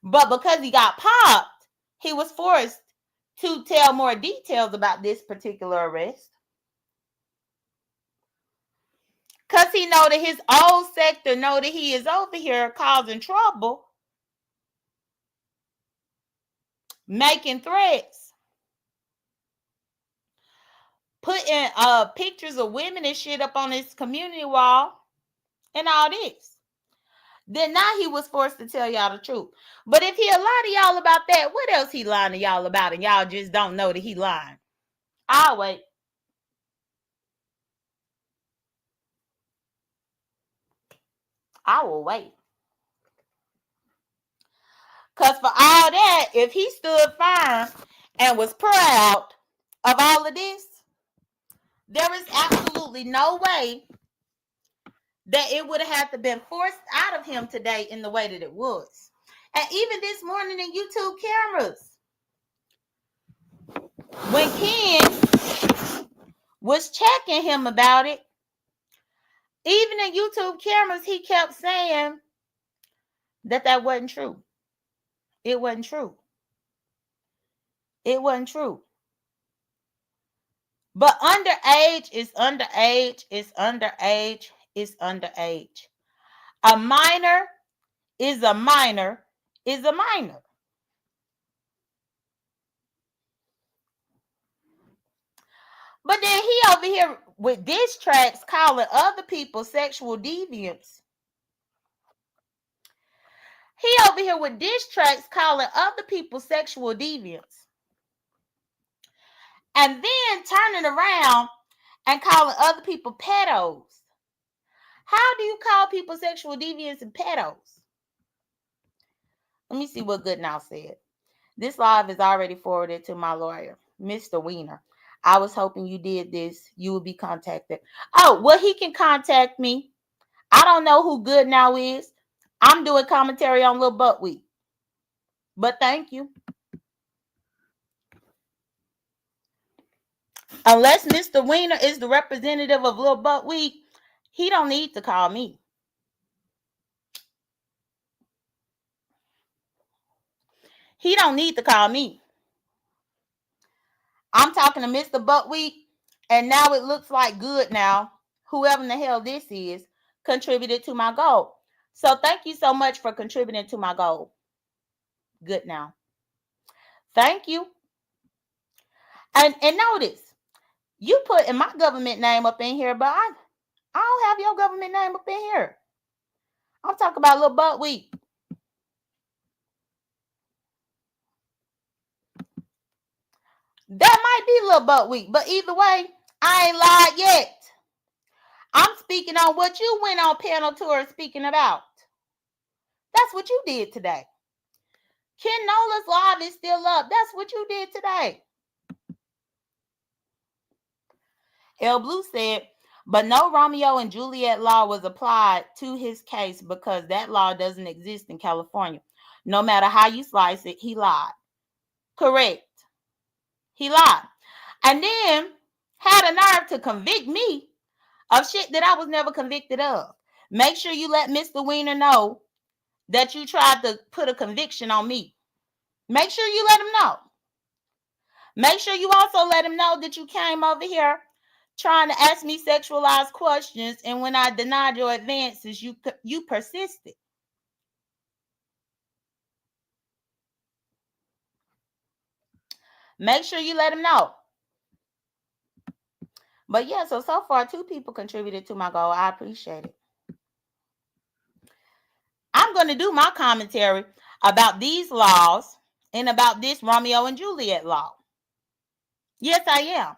but because he got popped, he was forced to tell more details about this particular arrest. Because he know that his old sector know that he is over here causing trouble, making threats, putting pictures of women and shit up on his community wall and all this. Then now he was forced to tell y'all the truth. But if he'll lie to y'all about that, what else he lying to y'all about and y'all just don't know that he lying? I'll wait. I will wait. Because for all that, if he stood firm and was proud of all of this, there is absolutely no way that it would have had to been forced out of him today in the way that it was. And even this morning in YouTube cameras, when Ken was checking him about it, even in YouTube cameras, he kept saying that wasn't true. It wasn't true. It wasn't true. But underage is underage is underage is underage. A minor is a minor is a minor. But then he over here with diss tracks calling other people sexual deviants. He over here with diss tracks calling other people sexual deviants. And then turning around and calling other people pedos. How do you call people sexual deviants and pedos? Let me see what Goodnow said. This live is already forwarded to my lawyer, Mr. Wiener. I was hoping you did this. You would be contacted. Oh, well, he can contact me. I don't know who Goodnow is. I'm doing commentary on Lil Buck Week. But thank you. Unless Mr. Wiener is the representative of Lil Buck Week, he don't need to call me. He don't need to call me. I'm talking to Mr. Buckwheat, and now it looks like Goodnow, whoever in the hell this is, contributed to my goal. So thank you so much for contributing to my goal. Goodnow. Thank you. And notice, you put in my government name up in here, but I don't have your government name up in here. I'm talking about Lil Buckwheat. That might be Lil Buckwheat, but either way, I ain't lied yet. I'm speaking on what you went on panel tour speaking about. That's what you did today. Ken Nola's live is still up. That's what you did today. El Blue said, but no Romeo and Juliet law was applied to his case because that law doesn't exist in California. No matter how you slice it, he lied. Correct. He lied. And then had a nerve to convict me of shit that I was never convicted of. Make sure you let Mr. Wiener know that you tried to put a conviction on me. Make sure you let him know. Make sure you also let him know that you came over here trying to ask me sexualized questions, and when I denied your advances, you persisted. Make sure you let him know. But yeah, so far 2 people contributed to my goal. I appreciate it. I'm going to do my commentary about these laws and about this Romeo and Juliet law. Yes, I am.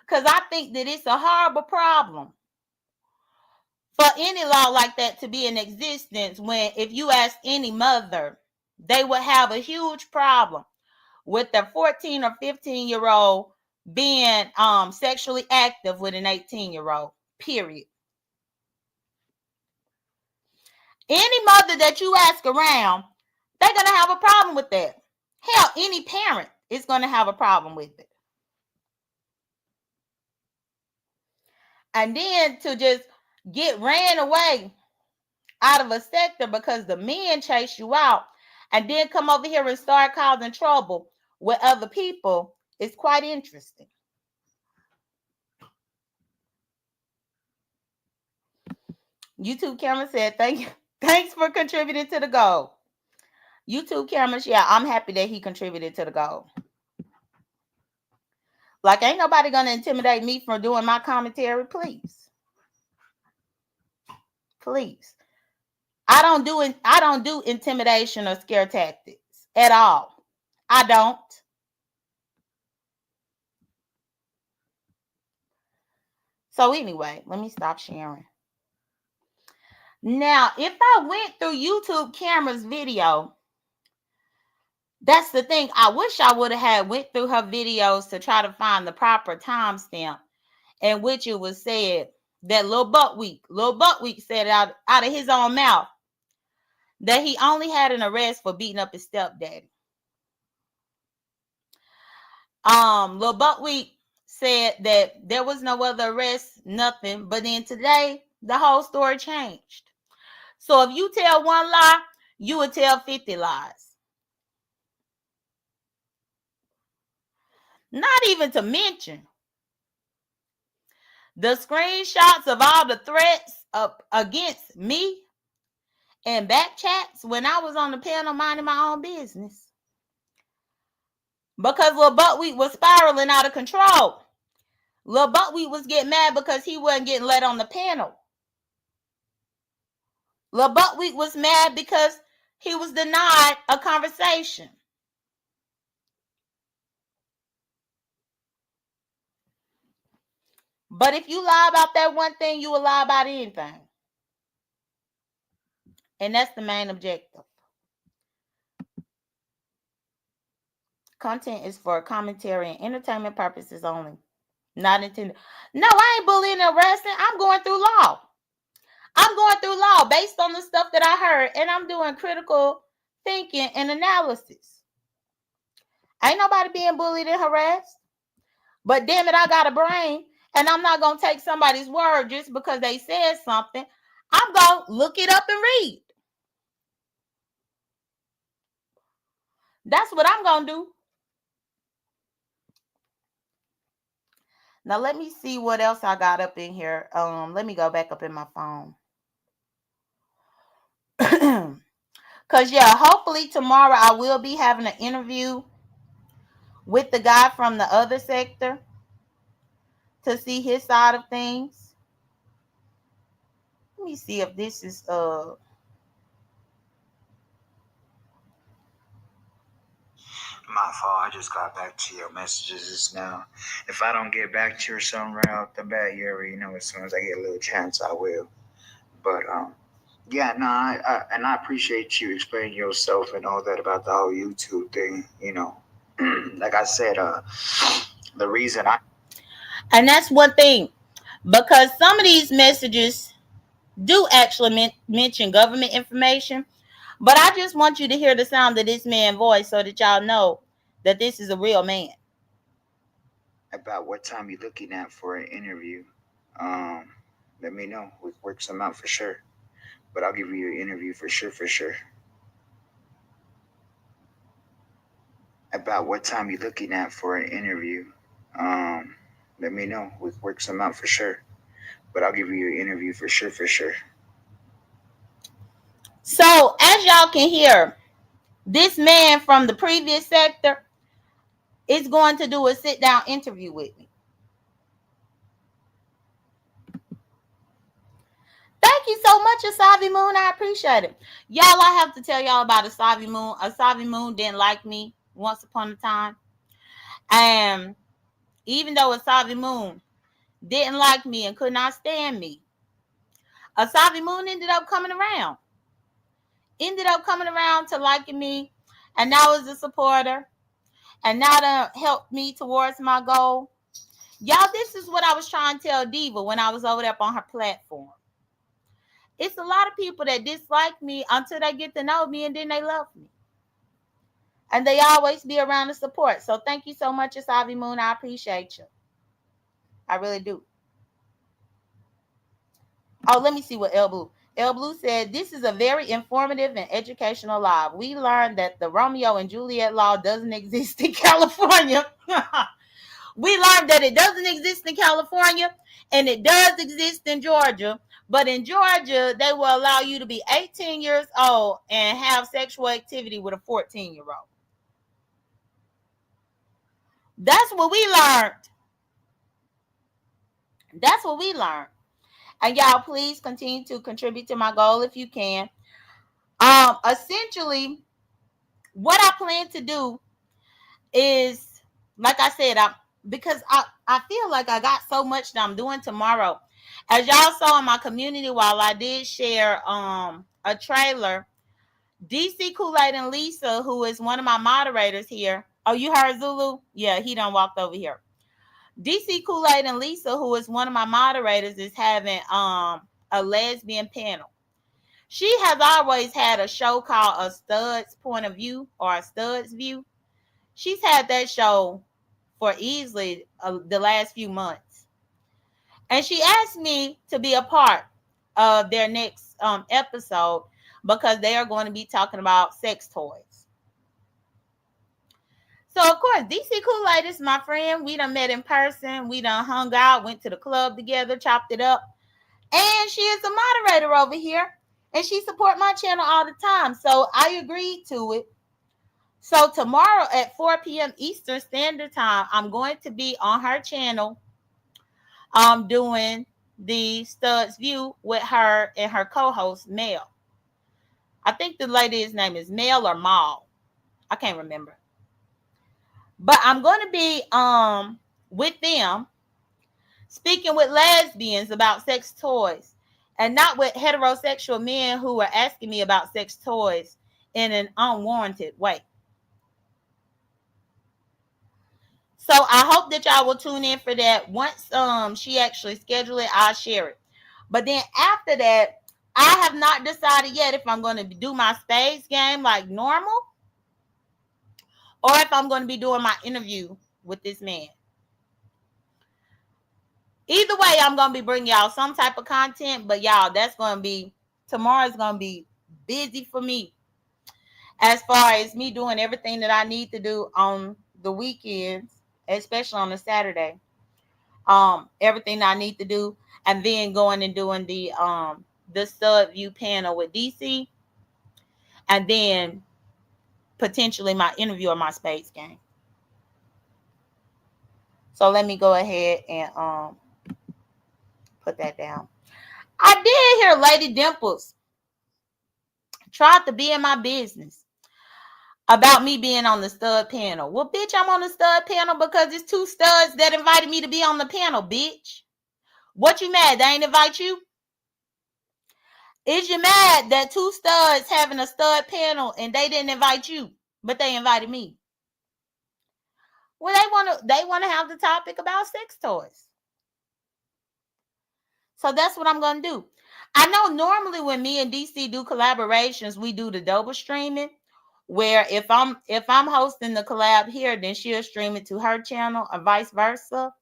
Because I think that it's a horrible problem for any law like that to be in existence, when if you ask any mother, they would have a huge problem with their 14 or 15-year-old being sexually active with an 18-year-old, period. Any mother that you ask around, they're going to have a problem with that. Hell, any parent is going to have a problem with it. And then to just get ran away out of a sector because the men chase you out and then come over here and start causing trouble with other people is quite interesting. YouTube camera said, thanks for contributing to the goal. YouTube cameras, yeah, I'm happy that he contributed to the goal. Like, ain't nobody gonna intimidate me from doing my commentary, please. Please. I don't do intimidation or scare tactics at all. I don't. So anyway, let me stop sharing. Now, if I went through YouTube camera's video, that's the thing. I wish I would have had went through her videos to try to find the proper timestamp in which it was said that Lil Buckweek said out of his own mouth that he only had an arrest for beating up his stepdaddy. Lil Buckweek said that there was no other arrest, nothing. But then today, the whole story changed. So if you tell one lie, you would tell 50 lies. Not even to mention the screenshots of all the threats against me and back chats when I was on the panel minding my own business. Because Lil Buckweek was spiraling out of control. Lil Buckweek was getting mad because he wasn't getting let on the panel. Lil Buckweek was mad because he was denied a conversation. But if you lie about that one thing, you will lie about anything. And that's the main objective. Content is for commentary and entertainment purposes only. Not intended. No, I ain't bullying and harassing. I'm going through law. I'm going through law based on the stuff that I heard, and I'm doing critical thinking and analysis. Ain't nobody being bullied and harassed. But damn it, I got a brain, and I'm not going to take somebody's word just because they said something. I'm going to look it up and read. That's what I'm going to do. Now, let me see what else I got up in here. Let me go back up in my phone. Because, yeah, hopefully tomorrow I will be having an interview with the guy from the other sector to see his side of things. Let me see if this is My fault. I just got back to your messages just now. If I don't get back to you or something right off the bat, you already know as soon as I get a little chance, I will. But yeah, no, I appreciate you explaining yourself and all that about the whole YouTube thing. You know, like I said, the reason I and that's one thing, because some of these messages do actually mention government information, but I just want you to hear the sound of this man's voice so that y'all know that this is a real man. about what time you're looking at for an interview. Um, let me know. We can work some out for sure. But I'll give you an interview for sure, for sure. About what time you looking at for an interview? Um, let me know. We can work some out for sure. But I'll give you an interview for sure, for sure. So, as y'all can hear, this man from the previous sector is going to do a sit down interview with me. Thank you so much, Asavi Moon. I appreciate it. Y'all, I have to tell y'all about Asavi Moon. Asavi Moon didn't like me once upon a time. And even though Asavi Moon didn't like me and could not stand me, Asavi Moon ended up coming around. Ended up coming around to liking me. And now is a supporter. And now to help me towards my goal. Y'all, this is what I was trying to tell Diva when I was over there on her platform. It's a lot of people that dislike me until they get to know me and then they love me. And they always be around to support. So thank you so much, Asavi Moon. I appreciate you. I really do. Oh, let me see what El Blue. El Blue said, this is a very informative and educational live. We learned that the Romeo and Juliet law doesn't exist in California. We learned that it doesn't exist in California and it does exist in Georgia. But in Georgia, they will allow you to be 18 years old and have sexual activity with a 14-year-old. That's what we learned. That's what we learned. And y'all, please continue to contribute to my goal if you can. Essentially, what I plan to do is, like I said, because I feel like I got so much that I'm doing tomorrow. As y'all saw in my community, while I did share a trailer, DC Kool-Aid and Lisa, who is one of my moderators here. Oh, you heard Zulu? Yeah, he done walked over here. DC Kool-Aid and Lisa, who is one of my moderators, is having a lesbian panel. She has always had a show called A Stud's Point of View or A Stud's View. She's had that show for easily the last few months. And she asked me to be a part of their next episode because they are going to be talking about sex toys. So, of course, DC Kool-Aid is my friend. We done met in person. We done hung out, went to the club together, chopped it up. And she is a moderator over here. And she support my channel all the time. So, I agreed to it. So, tomorrow at 4 p.m. Eastern Standard Time, I'm going to be on her channel doing the Stud's View with her and her co-host, Mel. I think the lady's name is Mel or Mal. I can't remember. But I'm going to be with them speaking with lesbians about sex toys and not with heterosexual men who are asking me about sex toys in an unwarranted way. So I hope that y'all will tune in for that. Once she actually schedule it, I'll share it. But then after that, I have not decided yet if I'm going to do my spades game like normal or if I'm going to be doing my interview with this man. Either way, I'm going to be bringing y'all some type of content. But y'all, that's going to be, tomorrow's going to be busy for me. As far as me doing everything that I need to do on the weekends, especially on a Saturday. Everything I need to do, and then going and doing the stud view panel with DC, and then potentially my interview or my spades game. So let me go ahead and put that down. I did hear Lady Dimples tried to be in my business about me being on the stud panel. Well, bitch, I'm on the stud panel because it's two studs that invited me to be on the panel, bitch. What you mad? They ain't invite you? Is you mad that two studs having a stud panel and they didn't invite you, but they invited me? Well, they want to have the topic about sex toys. So that's what I'm gonna do. I know normally when me and DC do collaborations, we do the double streaming, where if I'm hosting the collab here, then she'll stream it to her channel or vice versa.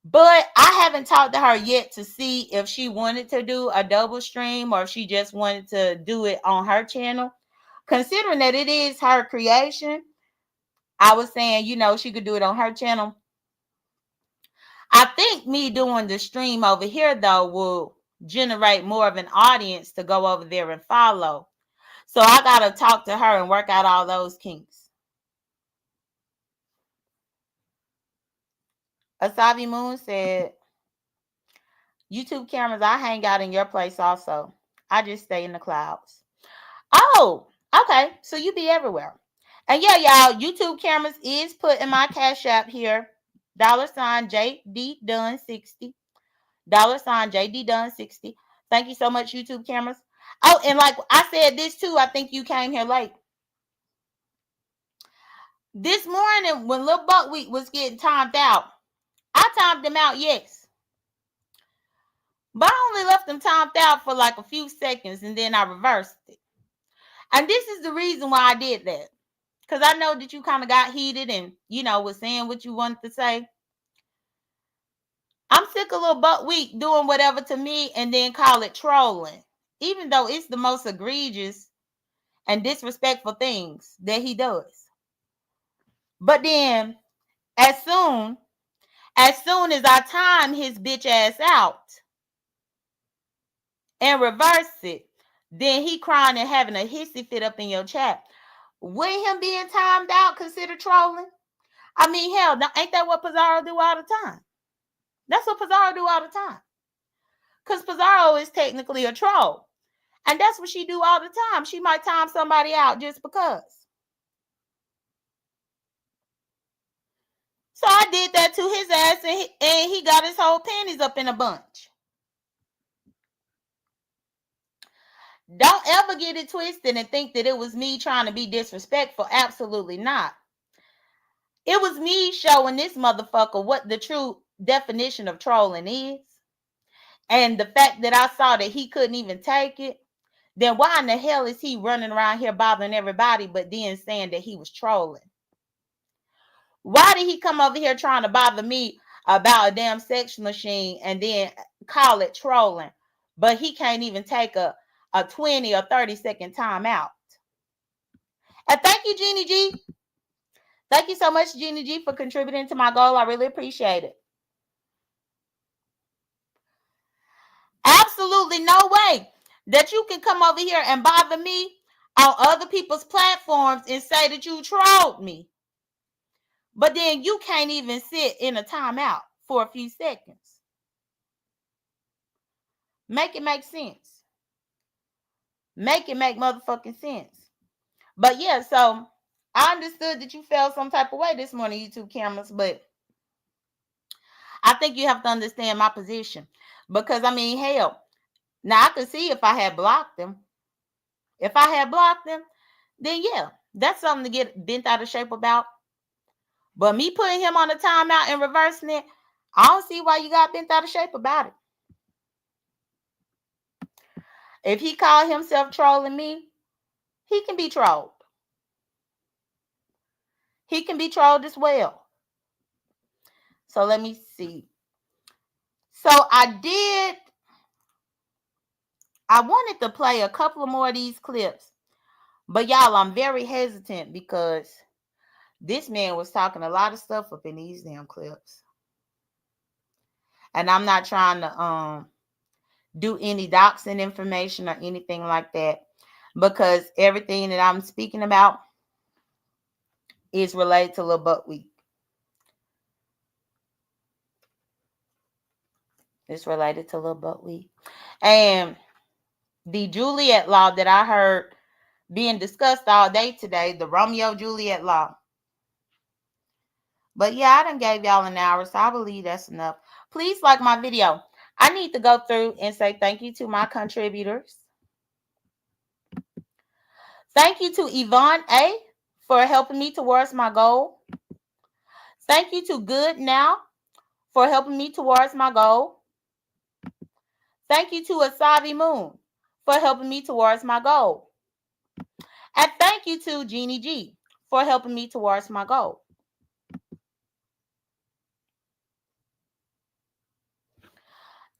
But I haven't talked to her yet to see if she wanted to do a double stream or if she just wanted to do it on her channel. Considering that it is her creation, I was saying, she could do it on her channel. I think me doing the stream over here, though, will generate more of an audience to go over there and follow. So I got to talk to her and work out all those kinks. Asabi Moon said, YouTube cameras, I hang out in your place also. I just stay in the clouds. Oh, okay. So you be everywhere. And yeah, y'all, YouTube cameras is put in my Cash App here. $ JD Dunn 60. $JD Dunn 60. Thank you so much, YouTube cameras. Oh, and like I said this too, I think you came here late. This morning when Lil Buckwheat was getting timed out, I timed him out, yes. But I only left him timed out for like a few seconds and then I reversed it. And this is the reason why I did that. Because I know that you kind of got heated and, was saying what you wanted to say. I'm sick of Lil Buckwheat doing whatever to me and then call it trolling. Even though it's the most egregious and disrespectful things that he does. But then, as soon as I time his bitch ass out and reverse it, then he crying and having a hissy fit up in your chat. Would him being timed out consider trolling? I mean, hell, ain't that what Pizarro do all the time? That's what Pizarro do all the time. Because Pizarro is technically a troll. And that's what she do all the time. She might time somebody out just because. So I did that to his ass and he got his whole panties up in a bunch. Don't ever get it twisted and think that it was me trying to be disrespectful. Absolutely not. It was me showing this motherfucker what the true definition of trolling is. And the fact that I saw that he couldn't even take it, then why in the hell is he running around here bothering everybody but then saying that he was trolling? Why did he come over here trying to bother me about a damn sex machine and then call it trolling? But he can't even take a 20 or 30-second time out. And thank you, Jeannie G. Thank you so much, Jeannie G, for contributing to my goal. I really appreciate it. Absolutely no way that you can come over here and bother me on other people's platforms and say that you trolled me. But then you can't even sit in a timeout for a few seconds. Make it make sense. Make it make motherfucking sense. But yeah, so I understood that you felt some type of way this morning, YouTube cameras, but I think you have to understand my position. Because, I mean, hell, now I could see if I had blocked them. If I had blocked them, then yeah, that's something to get bent out of shape about. But me putting him on a timeout and reversing it, I don't see why you got bent out of shape about it. If he called himself trolling me, he can be trolled. He can be trolled as well. So let me see. So I wanted to play a couple of more of these clips. But y'all, I'm very hesitant because this man was talking a lot of stuff up in these damn clips. And I'm not trying to do any doxing information or anything like that, because everything that I'm speaking about is related to Lil Buckwheat. It's related to Lil Buckwheat. And the Juliet law that I heard being discussed all day today, the Romeo Juliet law. But yeah, I done gave y'all an hour, so I believe that's enough. Please like my video. I need to go through and say thank you to my contributors. Thank you to Yvonne A. for helping me towards my goal. Thank you to Good Now for helping me towards my goal. Thank you to Asabi Moon for helping me towards my goal. And thank you to Jeannie G for helping me towards my goal.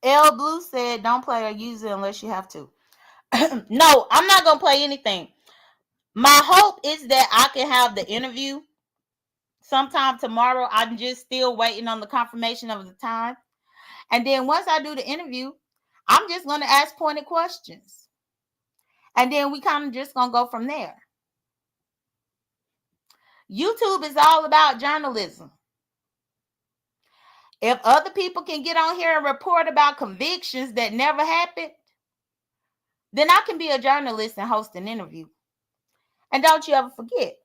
L Blue said, "Don't play or use it unless you have to." No, I'm not gonna play anything. My hope is that I can have the interview sometime tomorrow. I'm just still waiting on the confirmation of the time. And then once I do the interview, I'm just gonna ask pointed questions. And then we kind of just gonna go from there. YouTube is all about journalism. If other people can get on here and report about convictions that never happened, then I can be a journalist and host an interview. And don't you ever forget.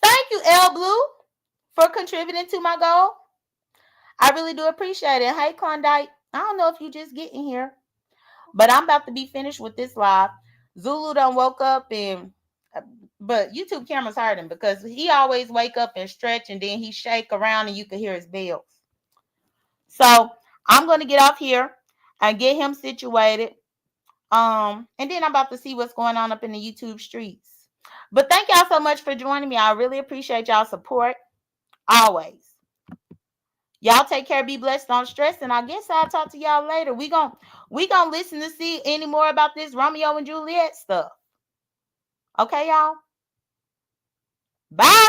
Thank you, L Blue, for contributing to my goal. I really do appreciate it. Hey, Klondike, I don't know if you just getting here, but I'm about to be finished with this live. Zulu done woke up but YouTube cameras hurt him because he always wake up and stretch and then he shake around and you can hear his bells. So I'm going to get off here and get him situated. And then I'm about to see what's going on up in the YouTube streets. But thank y'all so much for joining me. I really appreciate y'all support always. Y'all take care, be blessed, don't stress, and I guess I'll talk to y'all later. We gonna listen to see any more about this Romeo and Juliet stuff. Okay, y'all. Bye.